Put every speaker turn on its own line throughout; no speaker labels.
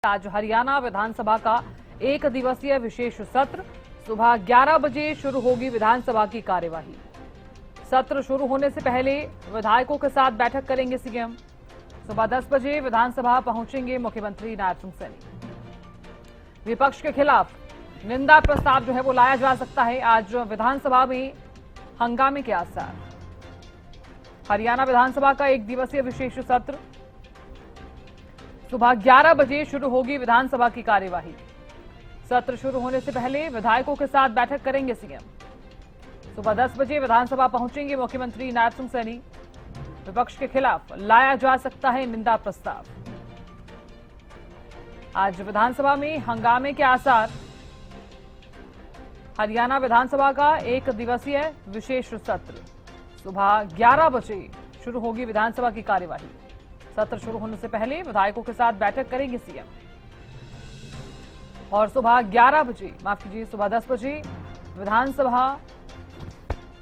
आज हरियाणा विधानसभा का एक दिवसीय विशेष सत्र सुबह 11 बजे शुरू होगी विधानसभा की कार्यवाही। सत्र शुरू होने से पहले विधायकों के साथ बैठक करेंगे सीएम। सुबह 10 बजे विधानसभा पहुंचेंगे मुख्यमंत्री नायब सिंह सैनी। विपक्ष के खिलाफ निंदा प्रस्ताव जो है वो लाया जा सकता है। आज विधानसभा में हंगामे के आसार। हरियाणा विधानसभा का एक दिवसीय विशेष सत्र सुबह 11 बजे शुरू होगी विधानसभा की कार्यवाही। सत्र शुरू होने से पहले विधायकों के साथ बैठक करेंगे सीएम। सुबह 10 बजे विधानसभा पहुंचेंगे मुख्यमंत्री नायब सिंह सैनी। विपक्ष के खिलाफ लाया जा सकता है निंदा प्रस्ताव। आज विधानसभा में हंगामे के आसार। हरियाणा विधानसभा का एक दिवसीय विशेष सत्र सुबह 11 बजे शुरू होगी विधानसभा की कार्यवाही। सत्र शुरू होने से पहले विधायकों के साथ बैठक करेंगे सीएम और सुबह 11 बजे सुबह 10 बजे विधानसभा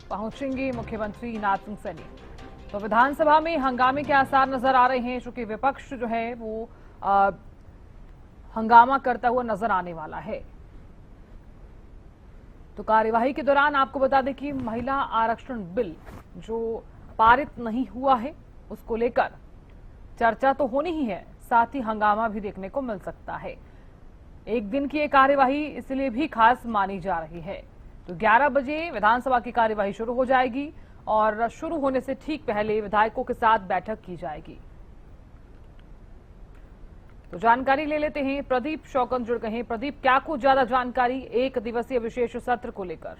पहुंचेंगे मुख्यमंत्री नायब सिंह सैनी। तो विधानसभा में हंगामे के आसार नजर आ रहे हैं, क्योंकि विपक्ष जो है वो हंगामा करता हुआ नजर आने वाला है। तो कार्यवाही के दौरान आपको बता दें कि महिला आरक्षण बिल जो पारित नहीं हुआ है उसको लेकर चर्चा तो होनी ही है, साथ ही हंगामा भी देखने को मिल सकता है। एक दिन की ये कार्यवाही इसलिए भी खास मानी जा रही है। तो 11 बजे विधानसभा की कार्यवाही शुरू हो जाएगी और शुरू होने से ठीक पहले विधायकों के साथ बैठक की जाएगी। तो जानकारी ले लेते हैं, प्रदीप शौकन जुड़ गए हैं। प्रदीप, क्या कुछ ज्यादा जानकारी एक दिवसीय विशेष सत्र को लेकर?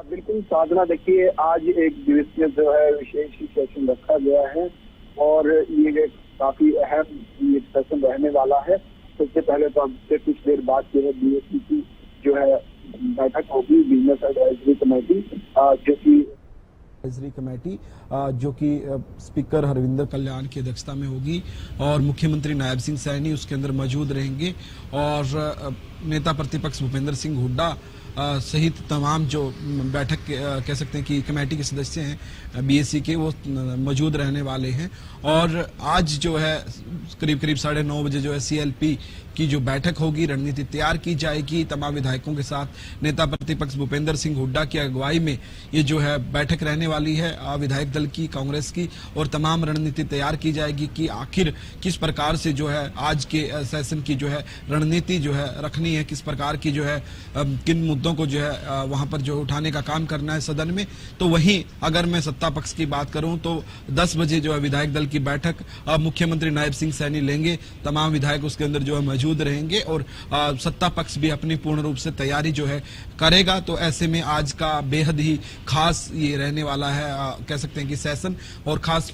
बिल्कुल साधना, देखिए आज एक दिवसीय जो है विशेष सेशन रखा गया है और ये काफी अहम ये सेशन रहने वाला है। सबसे पहले तो अब से कुछ देर बाद जो है बीएससी की जो है बैठक होगी, बिजनेस एडवाइजरी कमेटी
जो कि स्पीकर हरविंदर कल्याण की अध्यक्षता में होगी और मुख्यमंत्री नायब सिंह सैनी उसके अंदर मौजूद रहेंगे और नेता प्रतिपक्ष भूपेंद्र सिंह हुड्डा सहित तमाम जो बैठक कह सकते हैं कि कमेटी के सदस्य हैं बीएससी के, वो मौजूद रहने वाले हैं। और आज जो है करीब 9:30 बजे जो है सीएलपी की जो बैठक होगी, रणनीति तैयार की जाएगी तमाम विधायकों के साथ। नेता प्रतिपक्ष भूपेंद्र सिंह हुड्डा की अगुवाई में ये जो है बैठक रहने वाली है विधायक दल की, कांग्रेस की, और तमाम रणनीति तैयार की जाएगी कि आखिर किस प्रकार से जो है आज के सेशन की जो है रणनीति जो है रखनी है, किस प्रकार की जो है किन मुद्दों को जो है वहां पर जो उठाने का काम करना है सदन में। तो वहीं अगर मैं सत्ता पक्ष की बात करूं तो 10 बजे जो है विधायक दल की बैठक मुख्यमंत्री नायब सिंह सैनी लेंगे। तमाम विधायक उसके अंदर जो है मौजूद रहेंगे और सत्ता पक्ष भी अपनी पूर्ण रूप से तैयारी जो है करेगा। तो ऐसे में आज का बेहद ही खास ये रहने वाला है, कह सकते हैं कि सेशन, और खास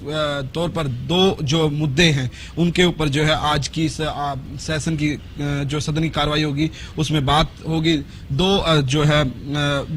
तौर पर 2 जो मुद्दे हैं उनके ऊपर जो है आज की सेशन की जो सदन की कार्रवाई होगी उसमें बात होगी। 2 जो है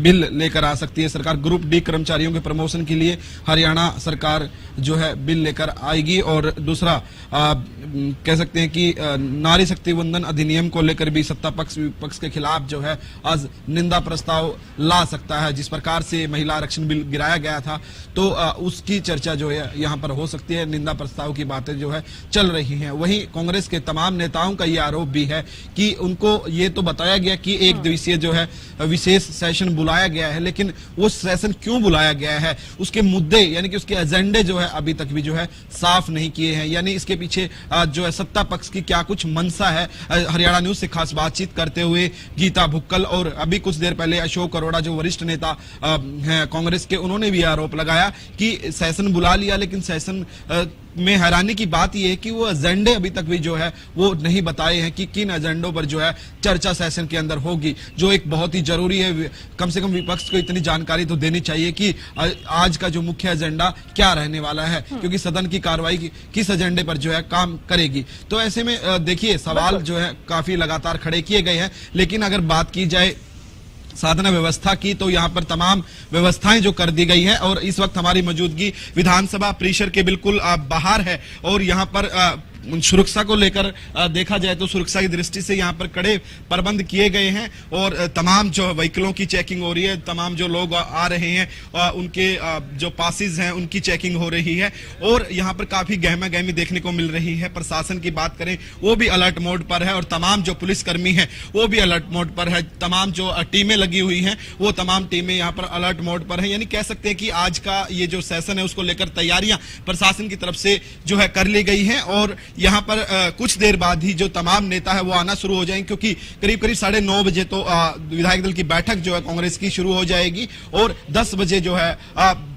बिल लेकर आ सकती है सरकार। ग्रुप डी कर्मचारियों के प्रमोशन के लिए हरियाणा सरकार जो है बिल लेकर आएगी और दूसरा कह सकते हैं कि नारी शक्ति वंदन अधिनियम को लेकर भी सत्ता पक्ष विपक्ष के खिलाफ जो है आज निंदा प्रस्ताव ला सकता है। जिस प्रकार से महिला आरक्षण बिल गिराया गया था तो उसकी चर्चा जो है यहाँ पर हो सकती है। निंदा प्रस्ताव की बातें जो है चल रही हैं। वहीं कांग्रेस के तमाम नेताओं का ये आरोप भी है कि उनको ये तो बताया गया कि एक दिवसीय जो है विशेष सेशन बुलाया गया है, लेकिन वो सेशन क्यों बुलाया गया है, उसके मुद्दे यानी कि उसके एजेंडे जो है अभी तक भी जो है साफ नहीं किए हैं। यानी इसके पीछे जो है सत्ता पक्ष की क्या कुछ मंशा है। हरियाणा न्यूज से खास बातचीत करते हुए गीता भुक्कल और अभी कुछ देर पहले अशोक अरोड़ा जो वरिष्ठ नेता हैं कांग्रेस के, उन्होंने भी आरोप लगाया कि सेशन बुला लिया, लेकिन सेशन में हैरानी की बात यह है कि वो एजेंडे अभी तक भी जो है वो नहीं बताए हैं कि किन एजेंडों पर जो है चर्चा सेशन के अंदर होगी, जो एक बहुत ही जरूरी है। कम से कम विपक्ष को इतनी जानकारी तो देनी चाहिए कि आज का जो मुख्य एजेंडा क्या रहने वाला है, क्योंकि सदन की कार्रवाई किस एजेंडे पर जो है काम करेगी। तो ऐसे में देखिए सवाल जो है काफी लगातार खड़े किए गए हैं। लेकिन अगर बात की जाए साधना व्यवस्था की तो यहाँ पर तमाम व्यवस्थाएं जो कर दी गई है और इस वक्त हमारी मौजूदगी विधानसभा परिसर के बिल्कुल बाहर है और यहाँ पर सुरक्षा को लेकर देखा जाए तो सुरक्षा की दृष्टि से यहाँ पर कड़े प्रबंध किए गए हैं और तमाम जो व्हीकलों की चेकिंग हो रही है, तमाम जो लोग आ रहे हैं उनके जो पासेस हैं उनकी चेकिंग हो रही है और यहाँ पर काफी गहमा गहमी देखने को मिल रही है। प्रशासन की बात करें वो भी अलर्ट मोड पर है और तमाम जो पुलिसकर्मी है वो भी अलर्ट मोड पर है। तमाम जो टीमें लगी हुई हैं वो तमाम टीमें यहाँ पर अलर्ट मोड पर है। यानी कह सकते हैं कि आज का ये जो सेशन है उसको लेकर तैयारियां प्रशासन की तरफ से जो है कर ली गई हैं और यहाँ पर कुछ देर बाद ही जो तमाम नेता है वो आना शुरू हो जाएंगे, क्योंकि करीब करीब 9:30 बजे तो विधायक दल की बैठक जो है कांग्रेस की शुरू हो जाएगी और 10 बजे जो है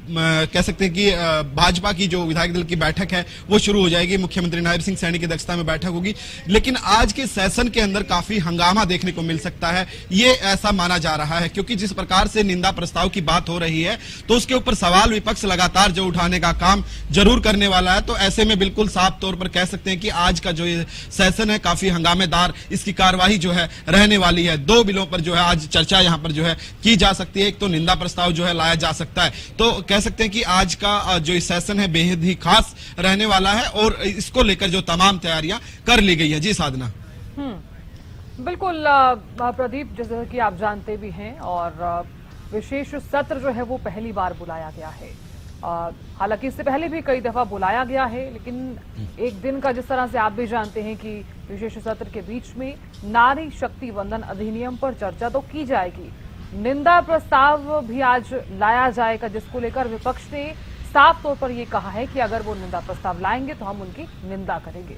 कह सकते हैं कि भाजपा की जो विधायक दल की बैठक है वो शुरू हो जाएगी। मुख्यमंत्री नायब सिंह सैनी की अध्यक्षता में बैठक होगी, लेकिन आज के सेशन के अंदर काफी हंगामा देखने को मिल सकता है, ये ऐसा माना जा रहा है, क्योंकि जिस प्रकार से निंदा प्रस्ताव की बात हो रही है तो उसके ऊपर सवाल विपक्ष लगातार जो उठाने का काम जरूर करने वाला है। तो ऐसे में बिल्कुल साफ तौर पर कह सकते हैं कि आज का जो ये सेशन है काफी हंगामेदार इसकी कार्यवाही जो है रहने वाली है। 2 बिलों पर जो है आज चर्चा यहाँ पर जो है की जा सकती है। एक तो निंदा प्रस्ताव जो है लाया जा सकता है, तो कह सकते हैं कि आज का जो सेशन है बेहद ही खास रहने वाला है और इसको लेकर जो तमाम तैयारियां कर ली गई है। जी साधना।
बिल्कुल प्रदीप, जैसे कि आप जानते भी हैं और विशेष सत्र जो है वो पहली बार बुलाया गया है। हालांकि इससे पहले भी कई दफा बुलाया गया है, लेकिन एक दिन का जिस तरह से आप भी जानते हैं कि विशेष सत्र के बीच में नारी शक्ति वंदन अधिनियम पर चर्चा तो की जाएगी, निंदा प्रस्ताव भी आज लाया जाएगा, जिसको लेकर विपक्ष ने साफ तौर पर यह कहा है कि अगर वो निंदा प्रस्ताव लाएंगे तो हम उनकी निंदा करेंगे।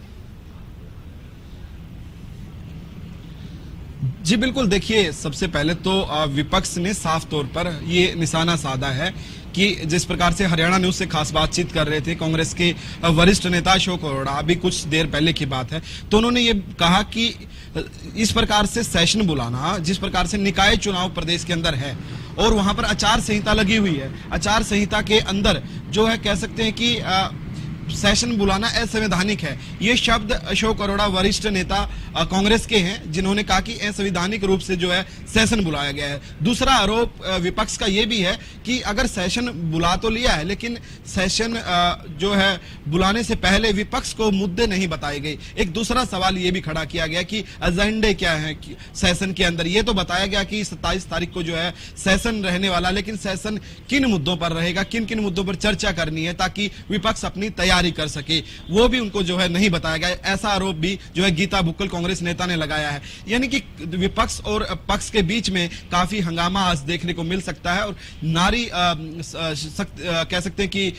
जी बिल्कुल, देखिए सबसे पहले तो विपक्ष ने साफ तौर पर ये निशाना साधा है कि जिस प्रकार से हरियाणा न्यूज से खास बातचीत कर रहे थे कांग्रेस के वरिष्ठ नेता अशोक अरोड़ा, अभी कुछ देर पहले की बात है, तो उन्होंने ये कहा कि इस प्रकार से सेशन बुलाना, जिस प्रकार से निकाय चुनाव प्रदेश के अंदर है और वहां पर आचार संहिता लगी हुई है, आचार संहिता के अंदर जो है कह सकते हैं कि सेशन बुलाना असंवैधानिक है। ये शब्द अशोक अरोड़ा वरिष्ठ नेता कांग्रेस के हैं, जिन्होंने कहा कि असंवैधानिक रूप से जो है सेशन बुलाया गया है। दूसरा आरोप विपक्ष का ये भी है कि अगर सेशन बुला तो लिया है, लेकिन सेशन जो है बुलाने से पहले विपक्ष को मुद्दे नहीं बताए गए। एक दूसरा सवाल ये भी खड़ा किया गया कि एजेंडे क्या है सेशन के अंदर। ये तो बताया गया कि 27 तारीख को जो है सेशन रहने वाला, लेकिन सेशन किन मुद्दों पर रहेगा, किन किन मुद्दों पर चर्चा करनी है ताकि विपक्ष अपनी तैयारी कर सके, वो भी उनको जो है नहीं बताया गया। ऐसा आरोप भी जो है गीता बुक्कल कांग्रेस नेता ने लगाया है। यानी कि विपक्ष और पक्ष के बीच में काफी हंगामा आज देखने को मिल सकता है और नारी कह सकते हैं कि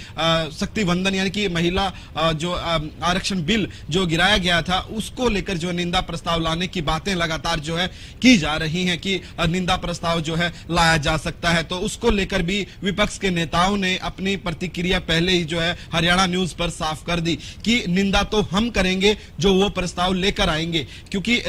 शक्ति वंदन यानी कि महिला जो आरक्षण बिल जो गिराया गया था उसको लेकर जो निंदा प्रस्ताव लाने की बातें लगातार जो है की जा रही हैं कि निंदा प्रस्ताव जो है लाया जा सकता है। तो उसको लेकर भी विपक्ष के नेताओं ने अपनी प्रतिक्रिया पहले ही जो है हरियाणा न्यूज पर साफ कर दी कि निंदा तो हम करेंगे जो वो प्रस्ताव लेकर आएंगे, क्योंकि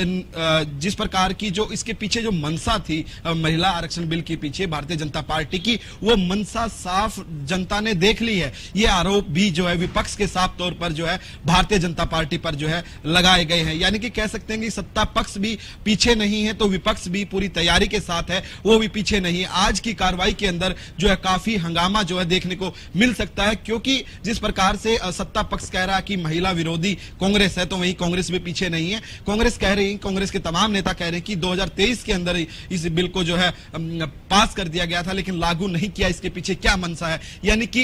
जिस प्रकार की जो इसके पीछे जो मंशा थी महिला आरक्षण बिल के पीछे भारतीय जनता पार्टी की, वो मंशा साफ जनता ने देख ली है। ये आरोप भी जो है विपक्ष के साफ तौर पर जो है भारतीय जनता पार्टी पर जो है लगाए गए हैं। यानी कि कह सकते हैं कि सत्ता पक्ष भी पीछे नहीं है तो विपक्ष भी पूरी तैयारी के साथ है, वो भी पीछे नहीं है। आज की कार्रवाई के अंदर जो है काफी हंगामा जो है देखने को मिल सकता है, क्योंकि जिस प्रकार से सत्ता पक्ष कह रहा है कि महिला विरोधी कांग्रेस है, तो वहीं कांग्रेस भी पीछे नहीं है। कांग्रेस कह रही है, कांग्रेस के तमाम नेता कह रहे हैं कि 2023 के अंदर इस बिल को जो है पास कर दिया गया था, लेकिन लागू नहीं किया। इसके पीछे क्या मंशा है? यानी कि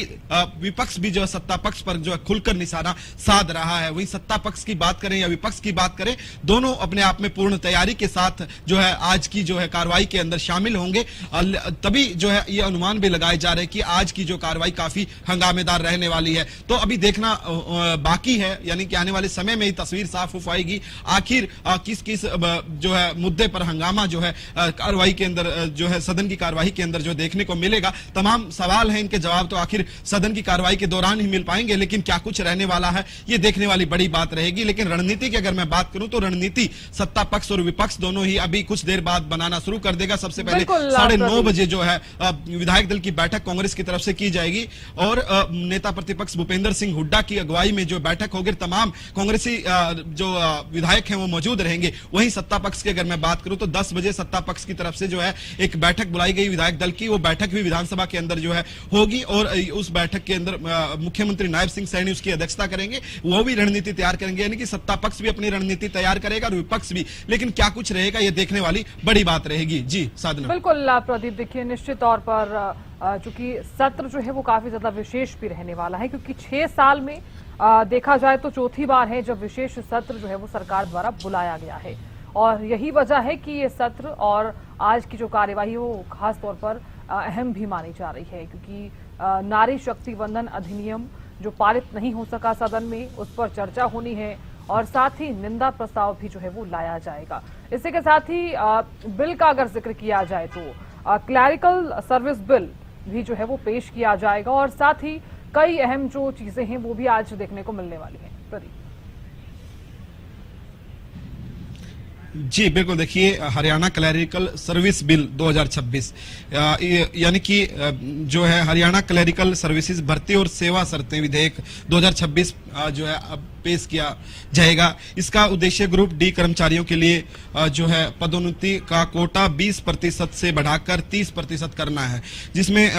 विपक्ष भी जो है सत्ता पक्ष पर जो है खुलकर निशाना साध रहा है। वहीं सत्ता पक्ष की बात करें या विपक्ष की बात करें, दोनों अपने आप में पूर्ण तैयारी के साथ जो है आज की जो है कार्रवाई के अंदर शामिल होंगे। तभी जो है ये अनुमान भी लगाए जा रहे हैं कि आज की जो कार्रवाई काफी हंगामेदार रहने वाली है। तो अभी देखना बाकी है, यानी कि आने वाले समय में ही तस्वीर साफ हो पाएगी आखिर किस किस जो है मुद्दे पर हंगामा जो है कार्रवाई के अंदर जो है सदन की कार्रवाई के अंदर जो देखने को मिलेगा। तमाम सवाल हैं, इनके जवाब तो आखिर सदन की कार्रवाई के दौरान ही मिल पाएंगे, लेकिन क्या कुछ रहने वाला है ये देखने वाली बड़ी बात रहेगी। लेकिन रणनीति की अगर मैं बात करूं तो रणनीति सत्ता पक्ष और विपक्ष दोनों ही अभी कुछ देर बाद बनाना शुरू कर देगा। सबसे पहले 9:30 बजे जो है विधायक दल की बैठक कांग्रेस की तरफ से की जाएगी और नेता प्रतिपक्ष भूपेंद्र सिंह हुड्डा की अगुवाई में जो बैठक होगी, तमाम कांग्रेसी जो विधायक हैं वो मौजूद रहेंगे। वहीं सत्ता पक्ष की अगर मैं बात करूं तो 10 बजे सत्ता पक्ष की तरफ से जो है एक बैठक बुलाई गई विधायक दल की। वो बैठक भी विधानसभा के अंदर जो है होगी और उस बैठक के अंदर मुख्यमंत्री नायब सिंह सैनी उसकी अध्यक्षता करेंगे। वो भी रणनीति तैयार करेंगे, यानी कि सत्ता पक्ष भी अपनी रणनीति तैयार करेगा और विपक्ष भी। लेकिन क्या कुछ रहेगा ये देखने वाली बड़ी बात रहेगी। जी साधना।
बिल्कुल प्रदीप, देखिए निश्चित तौर पर चूंकि सत्र जो है वो काफी ज्यादा विशेष भी रहने वाला है, क्योंकि 6 साल में देखा जाए तो चौथी बार है जब विशेष सत्र जो है वो सरकार द्वारा बुलाया गया है। और यही वजह है कि ये सत्र और आज की जो कार्यवाही वो खास तौर पर अहम भी मानी जा रही है, क्योंकि नारी शक्ति वंदन अधिनियम जो पारित नहीं हो सका सदन में, उस पर चर्चा होनी है और साथ ही निंदा प्रस्ताव भी जो है वो लाया जाएगा। इसी के साथ ही बिल का अगर जिक्र किया जाए तो क्लैरिकल सर्विस बिल भी जो है वो पेश किया जाएगा और साथ ही कई अहम जो चीजें हैं वो भी आज देखने को मिलने वाली हैं। प्रदीप।
जी बिल्कुल, देखिए हरियाणा क्लैरिकल सर्विस बिल 2026 यानी कि जो है हरियाणा क्लैरिकल सर्विसेज भर्ती और सेवा शर्तें विधेयक 2026 जो है अब पेश किया जाएगा। इसका उद्देश्य ग्रुप डी कर्मचारियों के लिए जो है पदोन्नति का कोटा 20% से बढ़ाकर 30% करना है, जिसमें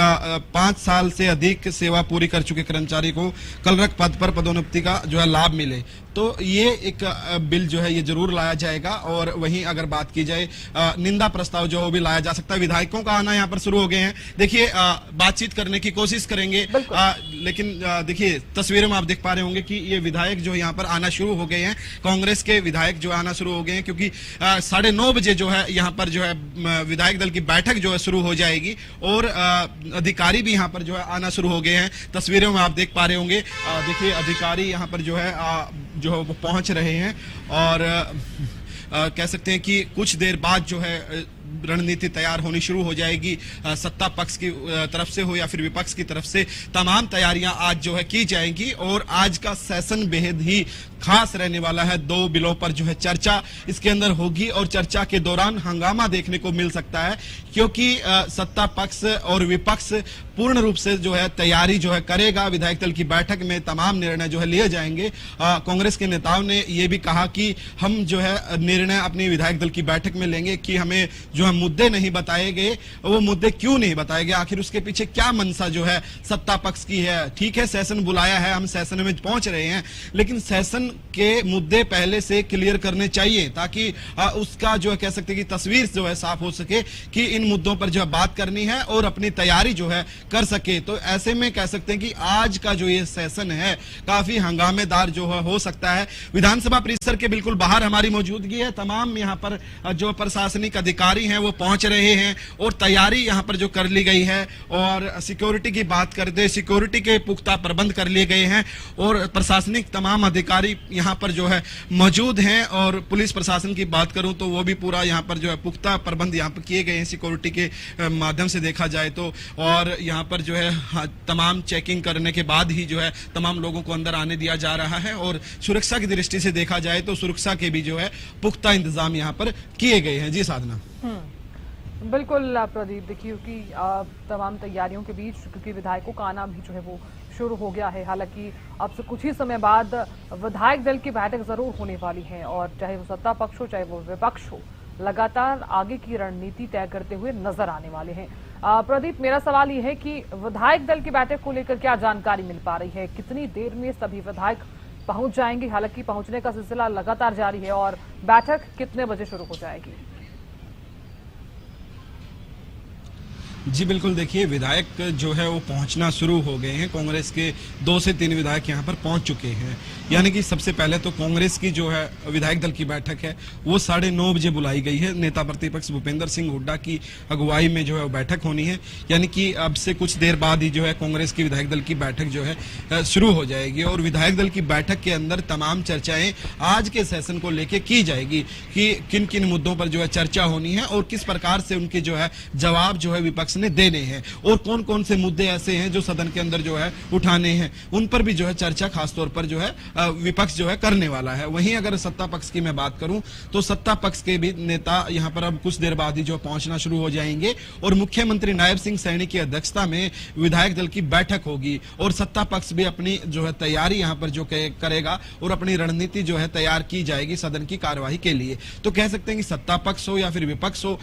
5 साल से अधिक सेवा पूरी कर चुके कर्मचारी को कलरक पद पर पदोन्नति का जो है लाभ मिले। तो ये एक बिल जो है ये जरूर लाया जाएगा। और वहीं अगर बात की जाए निंदा प्रस्ताव जो भी लाया जा सकता है। विधायकों का आना यहाँ पर शुरू हो गए हैं। देखिए बातचीत करने की कोशिश करेंगे, लेकिन देखिए तस्वीरों में आप देख पा रहे होंगे कि ये विधायक जो यहाँ पर आना शुरू हो गए हैं। कांग्रेस के विधायक जो आना शुरू हो गए हैं, क्योंकि 9:30 बजे जो है यहाँ पर जो है विधायक दल की बैठक जो है शुरू हो जाएगी और अधिकारी भी यहाँ पर जो है आना शुरू हो गए हैं। तस्वीरों में आप देख पा रहे होंगे, देखिए अधिकारी यहाँ पर जो है वो पहुंच रहे हैं और कह सकते हैं कि कुछ देर बाद जो है रणनीति तैयार होनी शुरू हो जाएगी। सत्ता पक्ष की तरफ से हो या फिर विपक्ष की तरफ से तमाम तैयारियां आज जो है की जाएंगी और आज का सेशन बेहद ही खास रहने वाला है। 2 बिलों पर जो है चर्चा इसके अंदर होगी और चर्चा के दौरान हंगामा देखने को मिल सकता है, क्योंकि सत्ता पक्ष और विपक्ष पूर्ण रूप से जो है तैयारी जो है करेगा। विधायक दल की बैठक में तमाम निर्णय जो है लिए जाएंगे। कांग्रेस के नेताओं ने यह भी कहा कि हम जो है निर्णय अपनी विधायक दल की बैठक में लेंगे कि हमें जो है मुद्दे नहीं बताए गए, वो मुद्दे क्यों नहीं बताए गए, आखिर उसके पीछे क्या मंशा जो है सत्ता पक्ष की है। ठीक है, सेशन बुलाया है, हम सेशन में पहुंच रहे हैं, लेकिन सेशन के मुद्दे पहले से क्लियर करने चाहिए ताकि उसका जो है कह सकते हैं कि तस्वीर जो है साफ हो सके कि इन मुद्दों पर जो है बात करनी है और अपनी तैयारी जो है कर सके। तो ऐसे में कह सकते हैं कि आज का जो ये सेशन है काफी हंगामेदार जो है हो सकता है। विधानसभा परिसर के बिल्कुल बाहर हमारी मौजूदगी है। तमाम यहाँ पर जो प्रशासनिक अधिकारी हैं वो पहुंच रहे हैं और तैयारी यहाँ पर जो कर ली गई है। और सिक्योरिटी की बात करते, सिक्योरिटी के पुख्ता प्रबंध कर लिए गए हैं और प्रशासनिक तमाम अधिकारी यहाँ पर जो है मौजूद हैं। और पुलिस प्रशासन की बात करूं तो वो भी पूरा यहाँ पर जो है पुख्ता प्रबंध यहाँ पर किए गए हैं सिक्योरिटी के माध्यम से देखा जाए तो। और यहाँ पर जो है तमाम चेकिंग करने के बाद ही जो है तमाम लोगों को अंदर आने दिया जा रहा है। और सुरक्षा की दृष्टि से देखा जाए तो सुरक्षा के भी जो है पुख्ता इंतजाम यहाँ पर किए गए हैं। जी साधना।
बिल्कुल प्रदीप, देखिए कि तमाम तैयारियों के बीच क्योंकि विधायकों का आना भी जो है वो शुरू हो गया है। हालांकि अब से कुछ ही समय बाद विधायक दल की बैठक जरूर होने वाली है और चाहे वो सत्ता पक्ष हो चाहे वो विपक्ष हो, लगातार आगे की रणनीति तय करते हुए नजर आने वाले हैं। प्रदीप, मेरा सवाल ये है कि विधायक दल की बैठक को लेकर क्या जानकारी मिल पा रही है, कितनी देर में सभी विधायक पहुंच जाएंगे? हालांकि पहुंचने का सिलसिला लगातार जारी है और बैठक कितने बजे शुरू हो जाएगी?
जी बिल्कुल, देखिए विधायक जो है वो पहुंचना शुरू हो गए हैं। कांग्रेस के 2 से 3 विधायक यहां पर पहुंच चुके हैं। यानी कि सबसे पहले तो कांग्रेस की जो है विधायक दल की बैठक है वो 9:30 बजे बुलाई गई है। नेता प्रतिपक्ष भूपेंद्र सिंह हुड्डा की अगुवाई में जो है वो बैठक होनी है। यानी कि अब से कुछ देर बाद ही जो है कांग्रेस की विधायक दल की बैठक जो है शुरू हो जाएगी और विधायक दल की बैठक के अंदर तमाम चर्चाएं आज के सेशन को लेकर की जाएगी कि किन किन मुद्दों पर जो है चर्चा होनी है और किस प्रकार से उनके जो है जवाब जो है विपक्ष पक्ष ने देने हैं और कौन कौन से मुद्दे ऐसे हैं जो सदन के अंदर जो है उठाने हैं, उन पर भी जो है चर्चा खासतौर पर जो है विपक्ष जो है करने वाला है। वहीं अगर सत्ता पक्ष की मैं बात करूं तो सत्ता पक्ष के भी नेता यहां पर अब कुछ देर बाद ही जो पहुंचना शुरू हो जाएंगे और मुख्यमंत्री नायब सिंह सैनी की अध्यक्षता में विधायक दल की बैठक होगी और सत्ता पक्ष भी अपनी जो है तैयारी यहां पर जो करेगा और अपनी रणनीति जो है तैयार की जाएगी सदन की कार्यवाही के लिए। तो कह सकते हैं कि सत्ता पक्ष हो या फिर विपक्ष हो,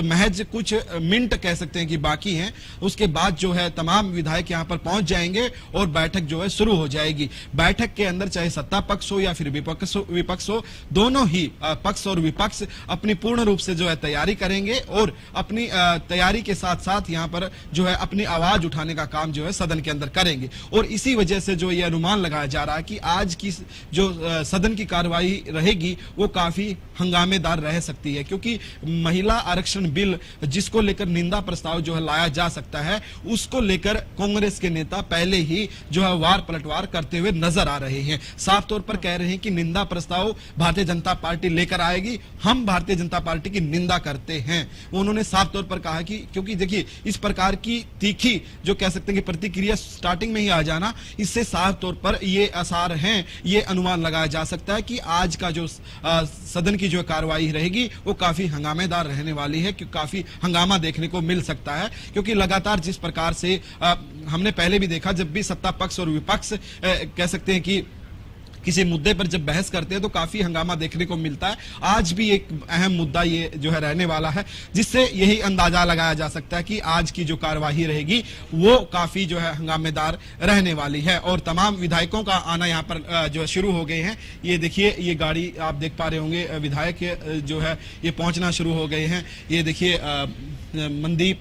महज कुछ मिनट कह सकते हैं कि बाकी हैं, उसके बाद जो है तमाम विधायक यहां पर पहुंच जाएंगे और बैठक जो है शुरू हो जाएगी। बैठक के अंदर चाहे सत्ता पक्ष हो या फिर विपक्ष हो, दोनों ही पक्ष और विपक्ष अपनी पूर्ण रूप से जो है तैयारी करेंगे और अपनी तैयारी के साथ साथ यहां पर जो है अपनी आवाज उठाने का काम जो है सदन के अंदर करेंगे। और इसी वजह से जो ये अनुमान लगाया जा रहा है कि आज की जो सदन की कार्यवाही रहेगी वो काफी हंगामेदार रह सकती है, क्योंकि महिला आरक्षण बिल जिसको लेकर निंदा प्रस्ताव जो है लाया जा सकता है, उसको लेकर कांग्रेस के नेता पहले ही जो है वार पलटवार करते हुए नजर आ रहे हैं। साफ तौर पर कह रहे हैं कि निंदा प्रस्ताव भारतीय जनता पार्टी लेकर आएगी, हम भारतीय जनता पार्टी की निंदा करते हैं। उन्होंने साफ तौर पर कहा कि क्योंकि देखिए इस प्रकार की तीखी जो कह सकते हैं कि प्रतिक्रिया स्टार्टिंग में ही आ जाना, इससे साफ तौर पर ये आसार हैं, ये अनुमान लगाया जा सकता है कि आज का जो सदन की जो कार्यवाही रहेगी वो काफी हंगामेदार रहने वाली है, क्योंकि काफी हंगामा देखने को मिल सकता है। क्योंकि लगातार जिस प्रकार से हमने पहले भी देखा, जब भी सत्ता पक्ष और विपक्ष कह सकते हैं कि किसी मुद्दे पर जब बहस करते हैं तो काफी हंगामा देखने को मिलता है। आज भी एक अहम मुद्दा ये जो है रहने वाला है, जिससे यही अंदाजा लगाया जा सकता है कि आज की जो कार्यवाही रहेगी वो काफी जो है हंगामेदार रहने वाली है। और तमाम विधायकों का आना यहाँ पर जो शुरू हो गए हैं। ये देखिए, ये गाड़ी आप देख पा रहे होंगे, विधायक जो है ये पहुंचना शुरू हो गए हैं। ये देखिए मनदीप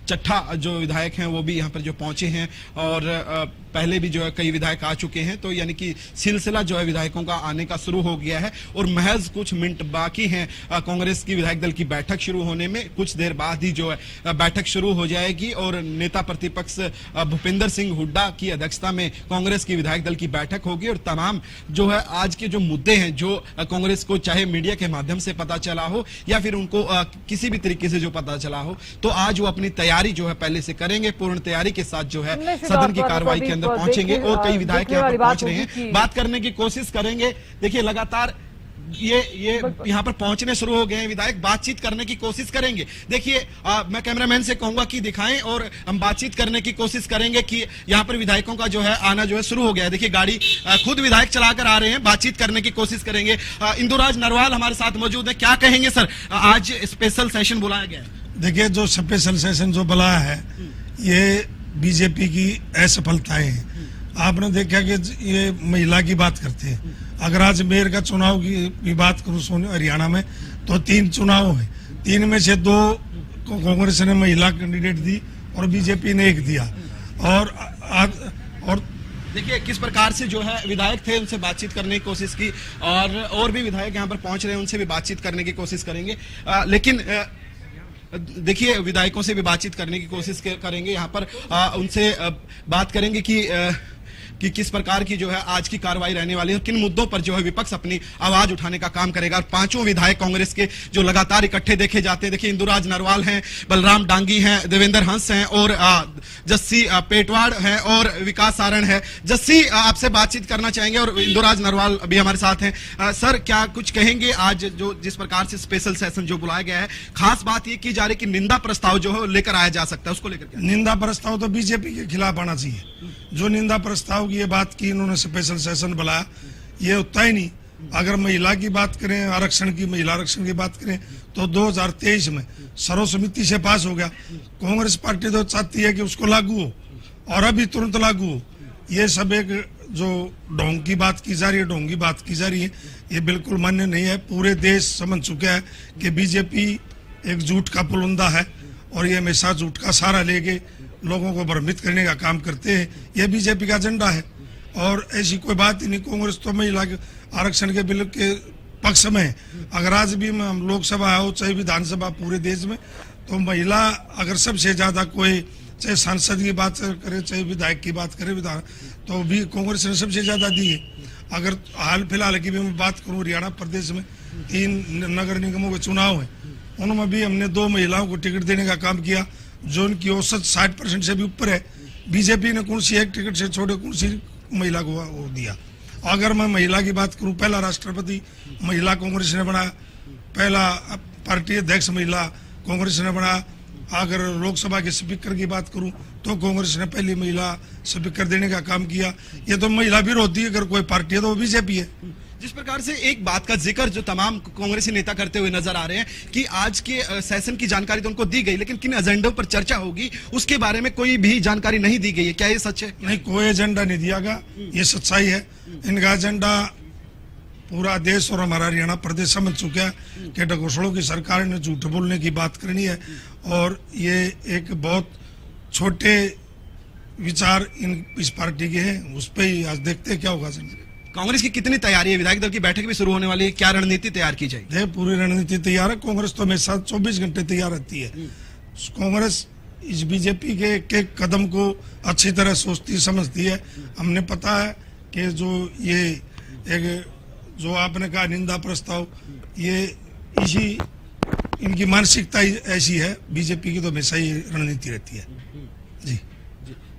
चट्ठा जो विधायक हैं वो भी यहाँ पर जो पहुंचे हैं और पहले भी जो है कई विधायक आ चुके हैं। तो यानी कि सिलसिला जो है विधायकों का आने का शुरू हो गया है और महज कुछ मिनट बाकी हैं कांग्रेस की विधायक दल की बैठक शुरू होने में। कुछ देर बाद ही जो है बैठक शुरू हो जाएगी और नेता प्रतिपक्ष भूपेंद्र सिंह हुड्डा की अध्यक्षता में कांग्रेस की विधायक दल की बैठक होगी और तमाम जो है आज के जो मुद्दे हैं जो कांग्रेस को चाहे मीडिया के माध्यम से पता चला हो या फिर उनको किसी भी तरीके से जो पता चला हो, तो आज वो अपनी तैयारी जो है पहले से करेंगे, पूर्ण तैयारी के साथ जो है सदन की कार्रवाई के अंदर पहुंचेंगे और कई विधायक यहाँ पर पहुंच रहे हैं, बात करने की कोशिश करेंगे। देखिए लगातार ये यहाँ पर पहुंचने शुरू हो गए हैं विधायक, बातचीत करने की कोशिश करेंगे। देखिए मैं कैमरामैन से कहूंगा कि दिखाएं और हम बातचीत करने की कोशिश करेंगे कि यहाँ पर विधायकों का जो है आना जो है शुरू हो गया है। देखिए गाड़ी खुद विधायक चलाकर आ रहे हैं, बातचीत करने की कोशिश करेंगे। इंदुराज नरवाल हमारे साथ मौजूद है, क्या कहेंगे सर, आज स्पेशल सेशन बुलाया गया है?
देखिए जो स्पेशल सेशन जो बुलाया है ये बीजेपी की असफलताएं हैं। आपने देखा कि ये महिला की बात करते हैं। अगर आज मेयर का चुनाव की बात करूं हरियाणा में तो 3 चुनाव है, 3 में से 2 कांग्रेस ने महिला कैंडिडेट दी और बीजेपी ने 1 दिया। और
देखिए किस प्रकार से जो है विधायक थे उनसे बातचीत करने की कोशिश की और भी विधायक यहाँ पर पहुंच रहे हैं, उनसे भी बातचीत करने की कोशिश करेंगे। लेकिन देखिए विधायकों से भी बातचीत करने की कोशिश करेंगे, यहाँ पर उनसे बात करेंगे कि किस प्रकार की जो है आज की कार्रवाई रहने वाली है, किन मुद्दों पर जो है विपक्ष अपनी आवाज उठाने का काम करेगा। और 5 विधायक कांग्रेस के जो लगातार इकट्ठे देखे जाते हैं, देखिए इंदुराज नरवाल हैं, बलराम डांगी हैं, देवेंद्र हंस हैं और जस्सी पेटवाड़ हैं और विकास सारण है। जस्सी आपसे बातचीत करना चाहेंगे और इंदुराज नरवाल भी हमारे साथ हैं। सर क्या कुछ कहेंगे, आज जो जिस प्रकार से स्पेशल सेशन जो बुलाया गया है, खास बात ये की जा रही कि निंदा प्रस्ताव जो है लेकर आया जा सकता है, उसको लेकर
निंदा प्रस्ताव तो बीजेपी के खिलाफ आना चाहिए। जो निंदा प्रस्ताव की ये बात की इन्होंने स्पेशल सेशन बुलाया, ये होता ही नहीं। अगर महिला की बात करें, आरक्षण की, महिला आरक्षण की बात करें तो 2023 में सर्वसम्मति से पास हो गया। कांग्रेस पार्टी तो चाहती है कि उसको लागू हो और अभी तुरंत लागू हो। ये सब एक जो ढोंग की बात की जा रही है, ढोंग की बात की जा रही है, ये बिल्कुल मान्य नहीं है। पूरे देश समझ चुका है कि बीजेपी एक झूठ का पुलंदा है और ये हमेशा झूठ का सहारा लेके लोगों को भ्रमित करने का काम करते हैं। ये बीजेपी का एजेंडा है और ऐसी कोई बात ही नहीं। कांग्रेस तो महिला आरक्षण के बिल के पक्ष में है। अगर आज भी हम लोकसभा हो चाहे विधानसभा पूरे देश में, तो महिला अगर सबसे ज्यादा कोई चाहे सांसद की बात करे चाहे विधायक की बात करे तो भी कांग्रेस ने सबसे ज्यादा दी है। अगर हाल फिलहाल की भी मैं बात करूं, हरियाणा प्रदेश में 3 नगर निगमों के चुनाव है उनमें भी हमने 2 महिलाओं को टिकट देने का काम किया, जो उनकी औसत 60% से भी ऊपर है। बीजेपी ने कौन सी एक टिकट से छोड़े कौन सी महिला को वो दिया। अगर मैं महिला की बात करूं, पहला राष्ट्रपति महिला कांग्रेस ने बनाया, पहला पार्टी अध्यक्ष महिला कांग्रेस ने बनाया। अगर लोकसभा के स्पीकर की बात करूं तो कांग्रेस ने पहली महिला स्पीकर देने का काम किया। ये तो महिला विरोधी अगर कोई पार्टी है तो वो बीजेपी है।
जिस प्रकार से एक बात का जिक्र जो तमाम कांग्रेसी नेता करते हुए नजर आ रहे हैं कि आज के सेशन की जानकारी तो उनको दी गई, लेकिन किन एजेंडों पर चर्चा होगी उसके बारे में कोई भी जानकारी नहीं दी गई है। क्या ये सच है?
नहीं, कोई एजेंडा नहीं दिया गया, ये सच्चाई है। इनका एजेंडा पूरा देश और हमारा हरियाणा प्रदेश समझ चुका है कि घोषणों की सरकार ने झूठ बोलने की बात करनी है, और ये एक बहुत छोटे विचार इस पार्टी के हैं। उस पर ही आज देखते हैं क्या होगा।
कांग्रेस की कितनी तैयारी है? विधायक दल की बैठक भी शुरू होने वाली है, क्या रणनीति तैयार की जाएगी?
पूरी रणनीति तैयार है। कांग्रेस तो हमेशा 24 घंटे तैयार रहती है। कांग्रेस इस बीजेपी के एक कदम को अच्छी तरह सोचती समझती है। हमने पता है कि जो आपने कहा निंदा प्रस्ताव, ये इसी इनकी मानसिकता ऐसी है। बीजेपी की तो हमेशा ही रणनीति रहती है। जी,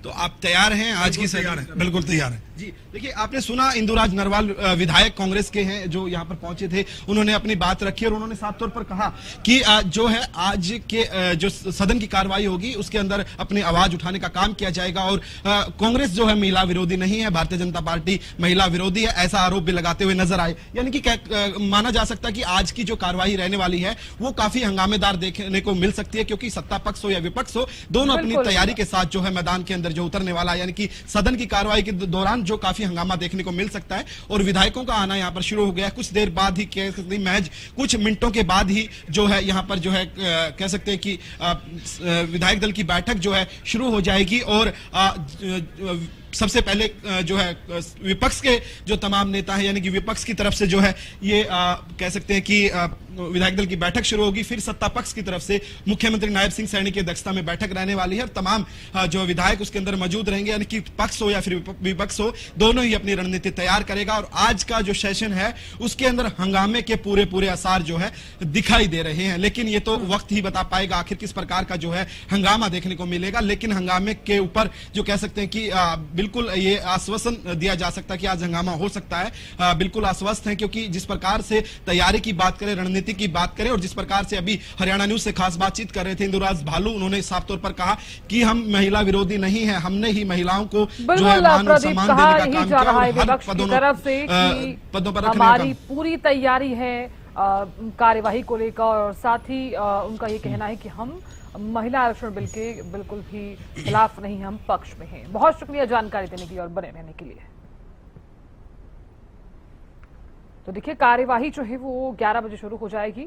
तो आप तैयार हैं? आज की
तैयार है, बिल्कुल तैयार है।
जी देखिए, आपने सुना इंदुराज नरवाल विधायक कांग्रेस के हैं जो यहाँ पर पहुंचे थे, उन्होंने अपनी बात रखी और उन्होंने साफ तौर पर कहा कि जो है आज के जो सदन की कार्रवाई होगी उसके अंदर अपनी आवाज उठाने का काम किया जाएगा, और कांग्रेस जो है महिला विरोधी नहीं है, भारतीय जनता पार्टी महिला विरोधी है, ऐसा आरोप भी लगाते हुए नजर आए। यानी कि माना जा सकता है कि आज की जो कार्रवाई रहने वाली है वो काफी हंगामेदार देखने को मिल सकती है, क्योंकि सत्ता पक्ष हो या विपक्ष हो, दोनों अपनी तैयारी के साथ जो है मैदान के अंदर जो उतरने वाला है। यानी कि सदन की कार्रवाई के दौरान जो काफी हंगामा देखने को मिल सकता है, और विधायकों का आना यहां पर शुरू हो गया। कुछ देर बाद ही कह सकते हैं, महज कुछ मिनटों के बाद ही जो है यहां पर जो है कह सकते हैं कि विधायक दल की बैठक जो है शुरू हो जाएगी, और सबसे पहले जो है विपक्ष के जो तमाम नेता हैं, यानी कि विपक्ष की तरफ से जो है ये कह सकते हैं कि विधायक दल की बैठक शुरू होगी। फिर सत्ता पक्ष की तरफ से मुख्यमंत्री नायब सिंह सैनी की अध्यक्षता में बैठक रहने वाली है, और तमाम जो विधायक उसके अंदर मौजूद रहेंगे। यानी कि पक्ष हो या फिर विपक्ष हो, दोनों ही अपनी रणनीति तैयार करेगा। और आज का जो सेशन है उसके अंदर हंगामे के पूरे आसार जो है दिखाई दे रहे हैं, लेकिन ये तो वक्त ही बता पाएगा आखिर किस प्रकार का जो है हंगामा देखने को मिलेगा। लेकिन हंगामे के ऊपर जो कह सकते हैं कि बिल्कुल ये आश्वासन दिया जा सकता है कि आज हंगामा हो सकता है। बिल्कुल आश्वस्त है, क्योंकि जिस प्रकार से तैयारी की बात करें, रणनीति की बात करें, और जिस प्रकार से अभी हरियाणा न्यूज से खास बातचीत कर रहे थे इंदुराज भालू, उन्होंने साफ तौर पर कहा कि हम महिला विरोधी नहीं है, हमने ही महिलाओं को जो है मान और सम्मान देने का काम किया, और हर पदों पर
हमारी पूरी तैयारी है कार्यवाही को लेकर, और साथ ही उनका ये कहना है कि हम महिला आरक्षण बिल के बिल्कुल भी खिलाफ नहीं, हम पक्ष में हैं। बहुत शुक्रिया जानकारी देने के लिए और बने रहने के लिए। तो देखिए, कार्यवाही जो है वो 11 बजे शुरू हो जाएगी।